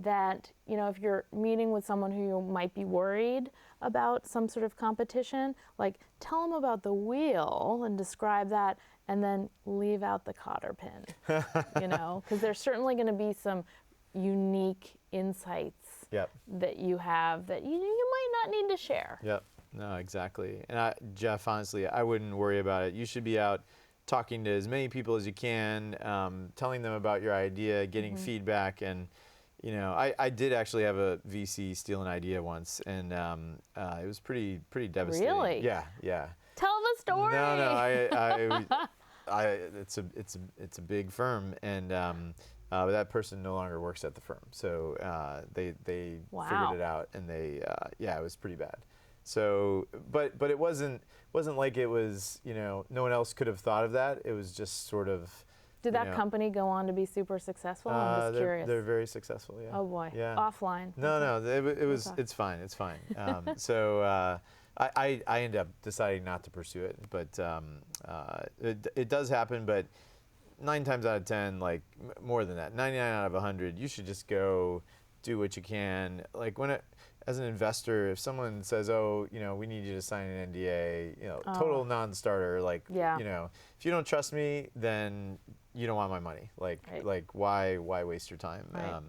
that, you know, if you're meeting with someone who you might be worried about some sort of competition, like tell them about the wheel and describe that, and then leave out the cotter pin, you know, because there's certainly going to be some unique insights that you have that you might not need to share. Yep. No, exactly. And Jeff, honestly, I wouldn't worry about it. You should be out talking to as many people as you can, telling them about your idea, getting feedback. And, you know, I did actually have a VC steal an idea once, and it was pretty devastating. Really? Yeah. Tell the story. No, it's a big firm, and but that person no longer works at the firm. So they figured it out, and it was pretty bad. So, but it wasn't like it was, you know, no one else could have thought of that. It was just sort of. Did that company go on to be super successful? I'm just curious. They're very successful. Yeah. Oh boy. Yeah. Offline. No, it was. Okay. It's fine. It's fine. So I ended up deciding not to pursue it, but it does happen. But 9 times out of 10, like more than that, 99 out of 100, you should just go do what you can. Like as an investor, if someone says, "Oh, you know, we need you to sign an NDA," you know, total non-starter. Like, you know, if you don't trust me, then you don't want my money. Like why waste your time? Right.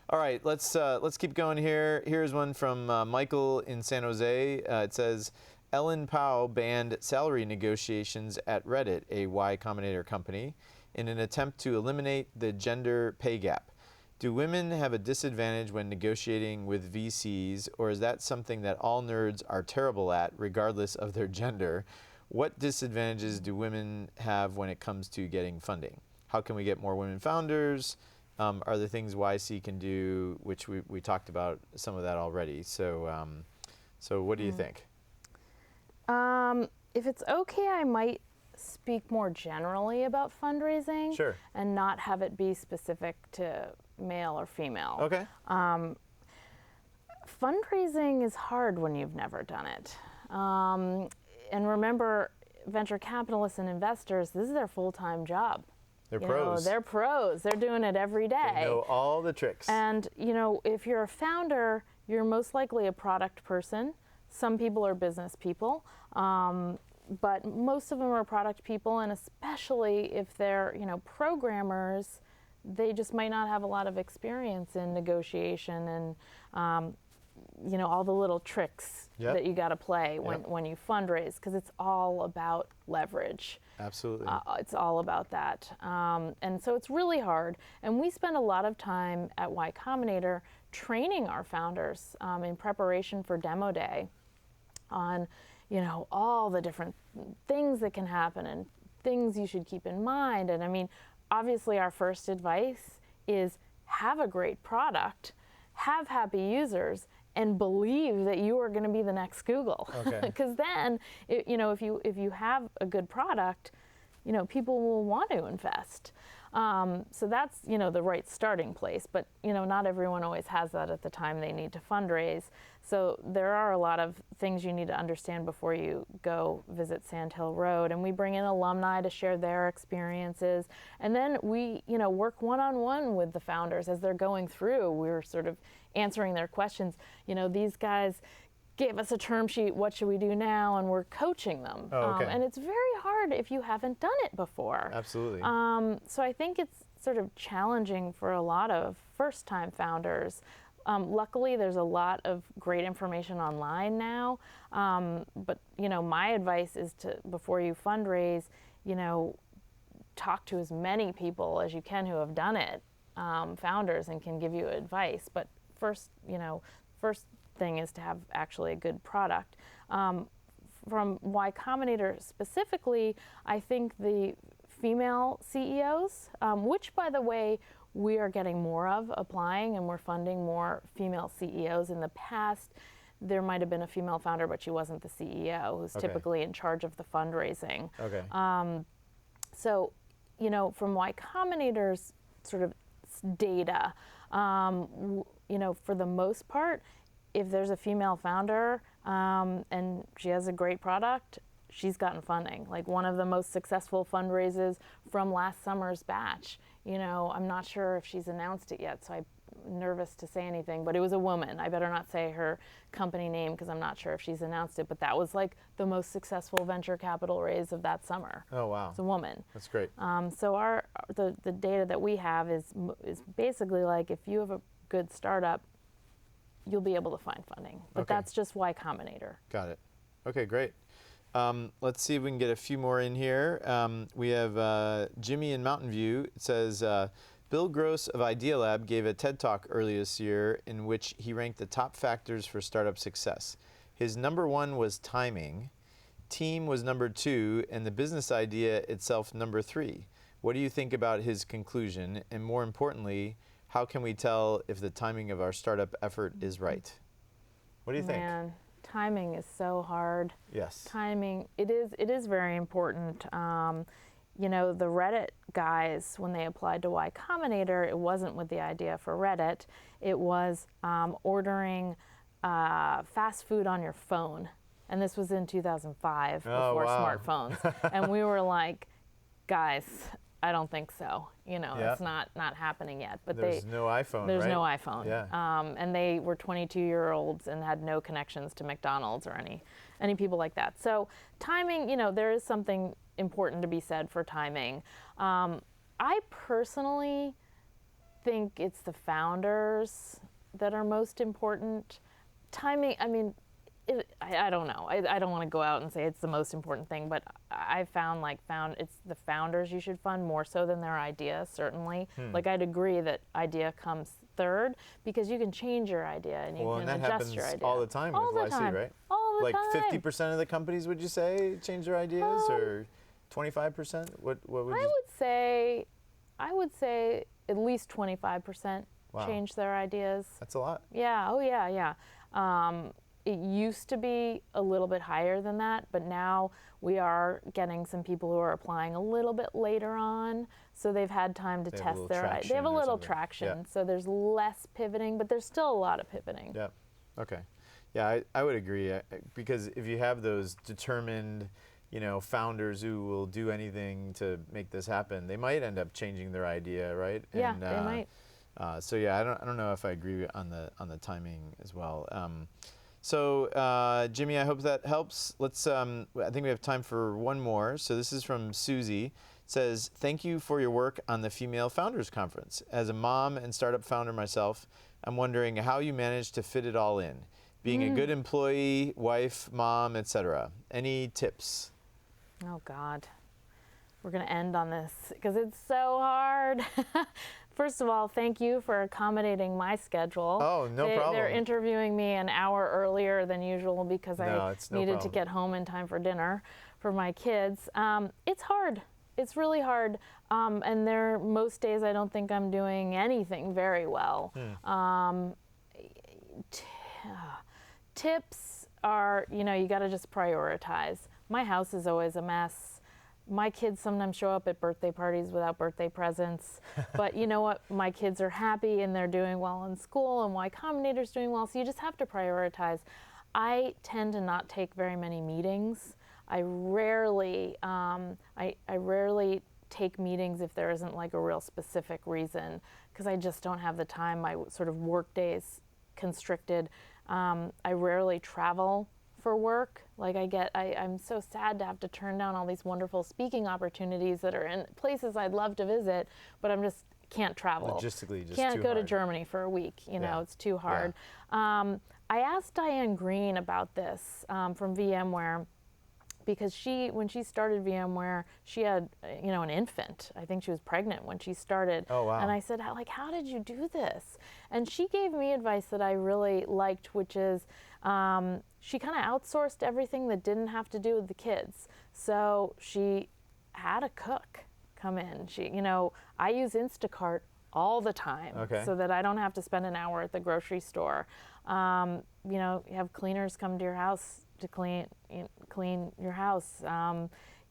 All right, let's keep going here. Here's one from Michael in San Jose. It says, Ellen Pao banned salary negotiations at Reddit, a Y Combinator company, in an attempt to eliminate the gender pay gap. Do women have a disadvantage when negotiating with VCs, or is that something that all nerds are terrible at, regardless of their gender? What disadvantages do women have when it comes to getting funding? How can we get more women founders? Are there things YC can do, which we talked about some of that already? So, so what do you think? If it's okay, I might speak more generally about fundraising. Sure. And not have it be specific to male or female. Okay. Fundraising is hard when you've never done it. And remember, venture capitalists and investors, this is their full-time job. They're pros. They're pros. They're doing it every day. They know all the tricks. And, you know, if you're a founder, you're most likely a product person. Some people are business people. But most of them are product people, and especially if they're, you know, programmers, they just might not have a lot of experience in negotiation and, you know, all the little tricks that you got to play when you fundraise, because it's all about leverage. Absolutely. It's all about that. And so it's really hard. And we spend a lot of time at Y Combinator training our founders in preparation for demo day on, you know, all the different things that can happen and things you should keep in mind. And I mean, obviously our first advice is have a great product, have happy users, and believe that you are going to be the next Google. Because then, you know, if you have a good product, you know, people will want to invest. So that's, you know, the right starting place. But, you know, not everyone always has that at the time they need to fundraise. So there are a lot of things you need to understand before you go visit Sand Hill Road. And we bring in alumni to share their experiences. And then we, you know, work one-on-one with the founders as they're going through. We're sort of answering their questions. You know, these guys gave us a term sheet, what should we do now? And we're coaching them. And it's very hard if you haven't done it before. Absolutely. So I think it's sort of challenging for a lot of first-time founders. Luckily, there's a lot of great information online now. But, you know, my advice is to, before you fundraise, you know, talk to as many people as you can who have done it, founders, and can give you advice. But first thing is to have actually a good product. From Y Combinator specifically, I think the female CEOs, which by the way, we are getting more of applying, and we're funding more female CEOs. In the past, there might have been a female founder, but she wasn't the CEO, who's typically in charge of the fundraising. Okay. So, from Y Combinator's sort of data, for the most part, if there's a female founder and she has a great product, she's gotten funding. Like one of the most successful fundraisers from last summer's batch. I'm not sure if she's announced it yet, so I'm nervous to say anything, but it was a woman. I better not say her company name because I'm not sure if she's announced it, but that was like the most successful venture capital raise of that summer. Oh, wow. It's a woman. That's great. So the data that we have is basically like if you have a good startup, you'll be able to find funding. But that's just Y Combinator. Got it. Okay, great. Let's see if we can get a few more in here. We have Jimmy in Mountain View. It says, Bill Gross of Idea Lab gave a TED Talk earlier this year in which he ranked the top factors for startup success. His number 1 was timing, team was number 2, and the business idea itself number 3. What do you think about his conclusion? And more importantly, how can we tell if the timing of our startup effort is right? What do you think? Man, timing is so hard. Yes. Timing, it is very important. The Reddit guys, when they applied to Y Combinator, it wasn't with the idea for Reddit. It was ordering fast food on your phone. And this was in 2005 before smartphones. And we were like, guys, I don't think so. It's not happening yet. But there's no iPhone, There's right? no iPhone. Yeah. And they were 22-year-olds and had no connections to McDonald's or any people like that. So timing, there is something important to be said for timing. I personally think it's the founders that are most important. Timing, I don't know. I don't want to go out and say it's the most important thing, but I found it's the founders you should fund more so than their idea, certainly. Like I'd agree that idea comes third because you can change your idea and you can adjust your idea. That happens all the time with YC, right? All the time. Like 50% of the companies, would you say, change their ideas, or 25%? What would you? I would say at least 25% change their ideas. That's a lot. Yeah. Oh yeah. It used to be a little bit higher than that, but now we are getting some people who are applying a little bit later on, so they've had time to test their idea. They have a little traction, so there's less pivoting, but there's still a lot of pivoting. Yeah. Okay. Yeah, I would agree, because if you have those determined, founders who will do anything to make this happen, they might end up changing their idea, right? Yeah, they might. So yeah, I don't know if I agree on the timing as well. So Jimmy, I hope that helps. Let's. I think we have time for one more. So this is from Susie. It says, "Thank you for your work on the Female Founders Conference. As a mom and startup founder myself, I'm wondering how you managed to fit it all in. Being a good employee, wife, mom, etc. Any tips?" Oh God, we're gonna end on this because it's so hard. First of all, thank you for accommodating my schedule. Oh, no problem. They're interviewing me an hour earlier than usual because I needed to get home in time for dinner for my kids. It's hard. It's really hard. And most days I don't think I'm doing anything very well. Tips are, you got to just prioritize. My house is always a mess. My kids sometimes show up at birthday parties without birthday presents. But you know what? My kids are happy and they're doing well in school, and Y Combinator's doing well. So you just have to prioritize. I tend to not take very many meetings. I rarely take meetings if there isn't like a real specific reason, because I just don't have the time. My sort of work days constricted. I rarely travel for work. Like I'm so sad to have to turn down all these wonderful speaking opportunities that are in places I'd love to visit, but I'm just can't travel. Logistically, just can't too go hard. to Germany for a week. It's too hard. Yeah. I asked Diane Green about this from VMware, because when she started VMware, she had an infant. I think she was pregnant when she started. Oh wow! And I said, how did you do this? And she gave me advice that I really liked, which is she kind of outsourced everything that didn't have to do with the kids. So she had a cook come in. I use Instacart all the time, so that I don't have to spend an hour at the grocery store. you have cleaners come to your house to clean your house.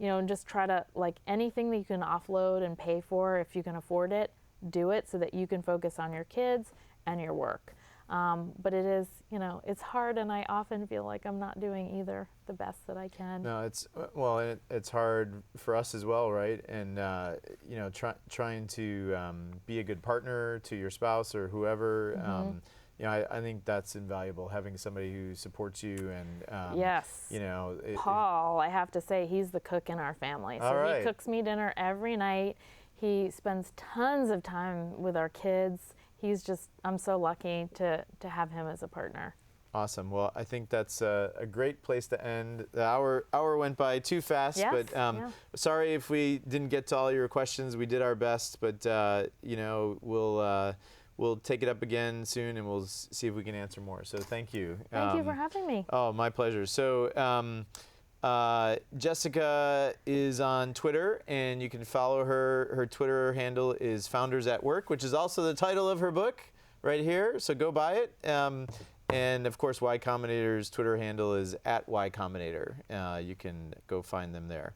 And just try to, anything that you can offload and pay for, if you can afford it, do it so that you can focus on your kids and your work. But it is, it's hard, and I often feel like I'm not doing either the best that I can. No, it's hard for us as well, right? And trying to be a good partner to your spouse or whoever. I think that's invaluable, having somebody who supports you and yes. Paul, I have to say, he's the cook in our family. So right. He cooks me dinner every night. He spends tons of time with our kids. I'm so lucky to have him as a partner. Awesome. Well, I think that's a great place to end. The hour went by too fast, yes, but sorry if we didn't get to all your questions. We did our best, but we'll take it up again soon, and we'll see if we can answer more. So thank you. Thank you for having me. Oh, my pleasure. So Jessica is on Twitter, and you can follow her. Her Twitter handle is Founders at Work, which is also the title of her book right here. So go buy it. And of course, Y Combinator's Twitter handle is at Y Combinator. You can go find them there.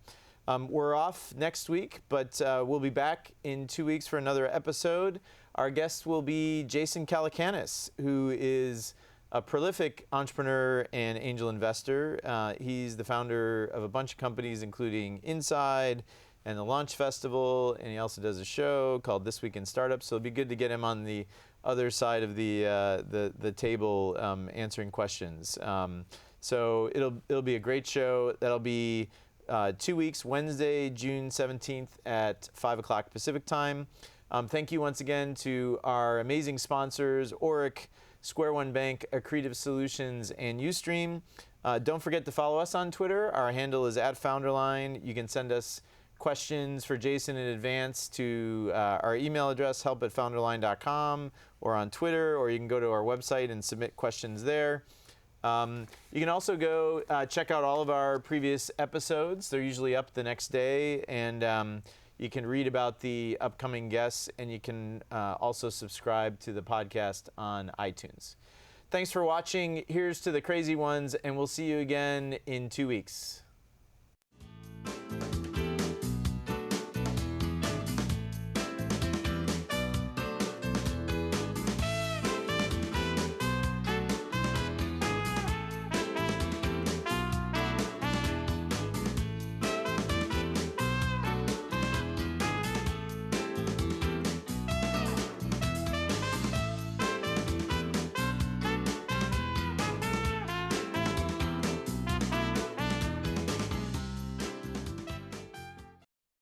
We're off next week, but we'll be back in 2 weeks for another episode. Our guest will be Jason Calacanis, who is a prolific entrepreneur and angel investor. He's the founder of a bunch of companies, including Inside and the Launch Festival, and he also does a show called This Week in Startups. So it'll be good to get him on the other side of the table answering questions. So it'll be a great show. That'll be 2 weeks, Wednesday, June 17th at 5 o'clock Pacific time. Thank you once again to our amazing sponsors, Oric, Square One Bank, Accretive Solutions, and Ustream. Don't forget to follow us on Twitter. Our handle is at FounderLine. You can send us questions for Jason in advance to our email address, help@founderline.com, or on Twitter, or you can go to our website and submit questions there. You can also go check out all of our previous episodes. They're usually up the next day, and you can read about the upcoming guests, and you can also subscribe to the podcast on iTunes. Thanks for watching. Here's to the crazy ones, and we'll see you again in 2 weeks.